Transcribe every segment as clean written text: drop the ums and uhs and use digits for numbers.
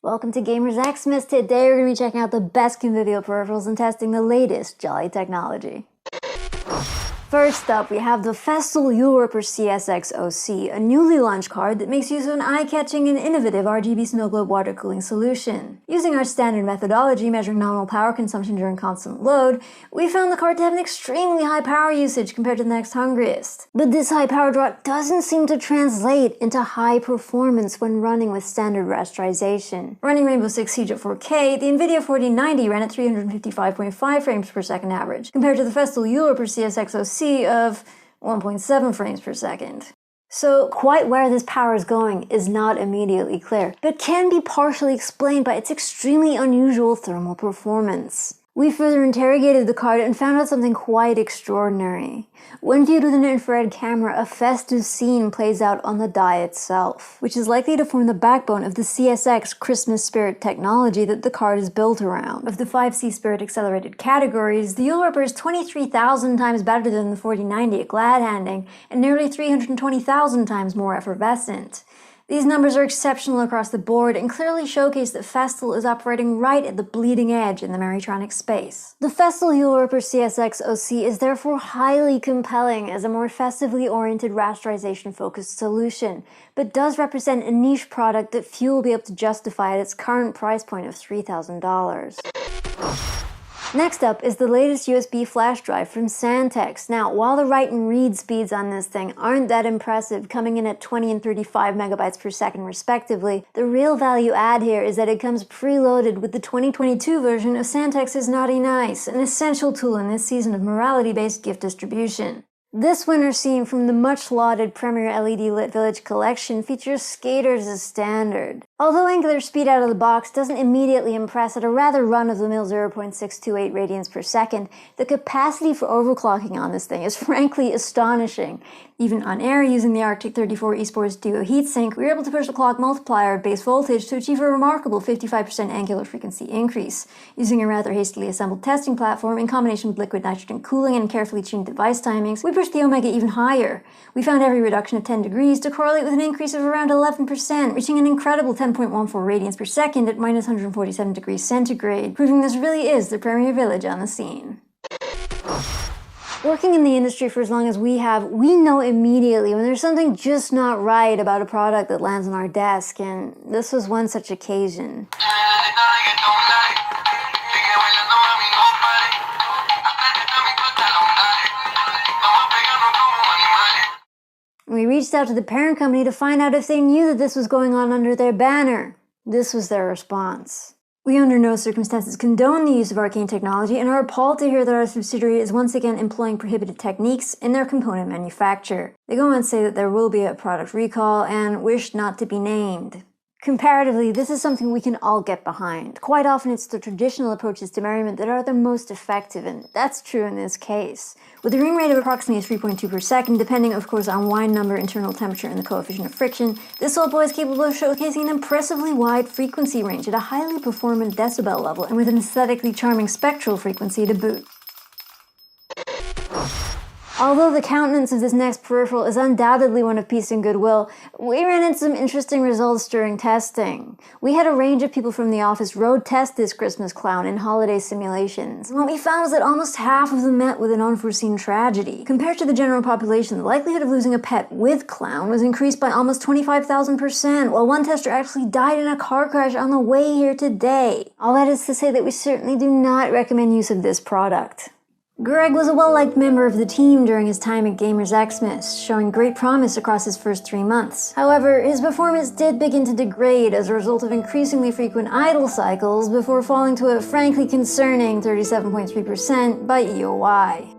Welcome to Xmas. Today we're going to be checking out the best convivial peripherals and testing the latest jolly technology. First up, we have the Festal Yule Ripper CSX OC, a newly launched card that makes use of an eye-catching and innovative RGB snow globe water cooling solution. Using our standard methodology measuring nominal power consumption during constant load, we found the card to have an extremely high power usage compared to the next hungriest. But this high power draw doesn't seem to translate into high performance when running with standard rasterization. Running Rainbow Six Siege at 4K, the NVIDIA 4090 ran at 355.5 frames per second average, compared to the Festal Yule Ripper CSX OC of 1.7 frames per second. So quite where this power is going is not immediately clear, but can be partially explained by its extremely unusual thermal performance. We further interrogated the card and found out something quite extraordinary. When viewed with an infrared camera, a festive scene plays out on the die itself, which is likely to form the backbone of the CSX Christmas Spirit technology that the card is built around. Of the 5 C Spirit accelerated categories, the Yule Ripper is 23,000 times better than the 4090 at glad handing, and nearly 320,000 times more effervescent. These numbers are exceptional across the board and clearly showcase that Festal is operating right at the bleeding edge in the Maritronic space. The Festal Yule Ripper CSX OC is therefore highly compelling as a more festively oriented rasterization-focused solution, but does represent a niche product that few will be able to justify at its current price point of $3,000. Next up is the latest USB flash drive from Santex. Now, while the write and read speeds on this thing aren't that impressive, coming in at 20 and 35 megabytes per second respectively, the real value add here is that it comes preloaded with the 2022 version of Santex's Naughty Nice, an essential tool in this season of morality-based gift distribution. This winter scene from the much-lauded Premier LED Lit Village collection features skaters as standard. Although angular speed out of the box doesn't immediately impress at a rather run-of-the-mill 0.628 radians per second, the capacity for overclocking on this thing is frankly astonishing. Even on air, using the Arctic 34 eSports Duo heatsink, we were able to push the clock multiplier of base voltage to achieve a remarkable 55% angular frequency increase. Using a rather hastily assembled testing platform in combination with liquid nitrogen cooling and carefully tuned device timings, we pushed the omega even higher. We found every reduction of 10 degrees to correlate with an increase of around 11%, reaching an incredible 10.14 radians per second at minus 147 degrees centigrade, proving this really is the Premier Village on the scene. Working in the industry for as long as we have, we know immediately when there's something just not right about a product that lands on our desk, and this was one such occasion. We reached out to the parent company to find out if they knew that this was going on under their banner. This was their response. We under no circumstances condone the use of arcane technology and are appalled to hear that our subsidiary is once again employing prohibited techniques in their component manufacture. They go on to say that there will be a product recall and wish not to be named. Comparatively, this is something we can all get behind. Quite often it's the traditional approaches to merriment that are the most effective, and that's true in this case. With a ring rate of approximately 3.2 per second, depending of course on wine number, internal temperature, and the coefficient of friction, this old boy is capable of showcasing an impressively wide frequency range at a highly performant decibel level and with an aesthetically charming spectral frequency to boot. Although the countenance of this next peripheral is undoubtedly one of peace and goodwill, we ran into some interesting results during testing. We had a range of people from the office road test this Christmas clown in holiday simulations, and what we found was that almost half of them met with an unforeseen tragedy. Compared to the general population, the likelihood of losing a pet with clown was increased by almost 25,000%, while one tester actually died in a car crash on the way here today. All that is to say that we certainly do not recommend use of this product. Greg was a well-liked member of the team during his time at Xmas, showing great promise across his first 3 months. However, his performance did begin to degrade as a result of increasingly frequent idle cycles before falling to a frankly concerning 37.3% by EOI.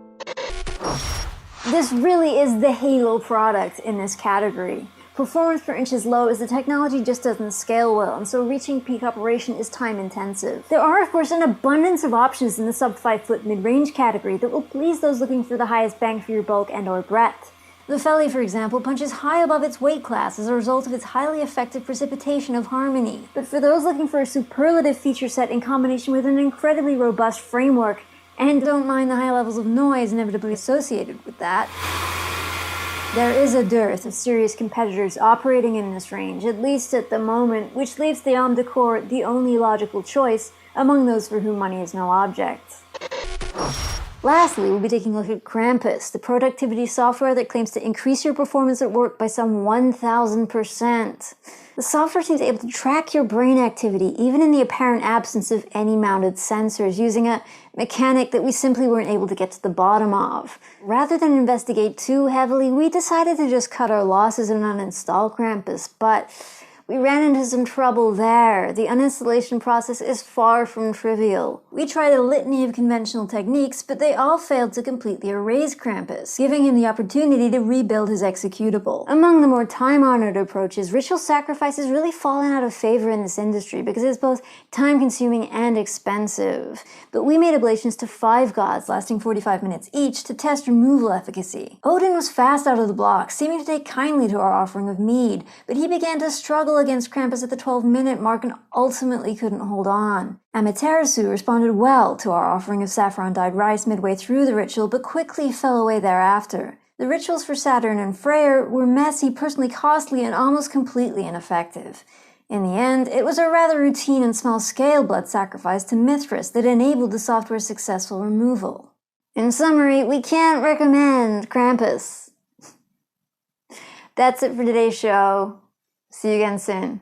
This really is the halo product in this category. Performance per inch is low as the technology just doesn't scale well, and so reaching peak operation is time intensive. There are of course an abundance of options in the sub 5 foot mid-range category that will please those looking for the highest bang for your buck and or breadth. The Felly, for example, punches high above its weight class as a result of its highly effective precipitation of harmony. But for those looking for a superlative feature set in combination with an incredibly robust framework, and don't mind the high levels of noise inevitably associated with that, There is a dearth of serious competitors operating in this range, at least at the moment, which leaves the homme decor the only logical choice among those for whom money is no object. Lastly, we'll be taking a look at Krampus, the productivity software that claims to increase your performance at work by some 1,000%. The software seems able to track your brain activity, even in the apparent absence of any mounted sensors, using a mechanic that we simply weren't able to get to the bottom of. Rather than investigate too heavily, we decided to just cut our losses and uninstall Krampus, but we ran into some trouble there. The uninstallation process is far from trivial. We tried a litany of conventional techniques, but they all failed to completely erase Krampus, giving him the opportunity to rebuild his executable. Among the more time-honored approaches, ritual sacrifice has really fallen out of favor in this industry because it's both time-consuming and expensive. But we made oblations to 5 gods, lasting 45 minutes each, to test removal efficacy. Odin was fast out of the blocks, seeming to take kindly to our offering of mead, but he began to struggle against Krampus at the 12-minute mark and ultimately couldn't hold on. Amaterasu responded well to our offering of saffron-dyed rice midway through the ritual, but quickly fell away thereafter. The rituals for Saturn and Freyr were messy, personally costly, and almost completely ineffective. In the end, it was a rather routine and small-scale blood sacrifice to Mithras that enabled the software's successful removal. In summary, we can't recommend Krampus. That's it for today's show. See you again soon.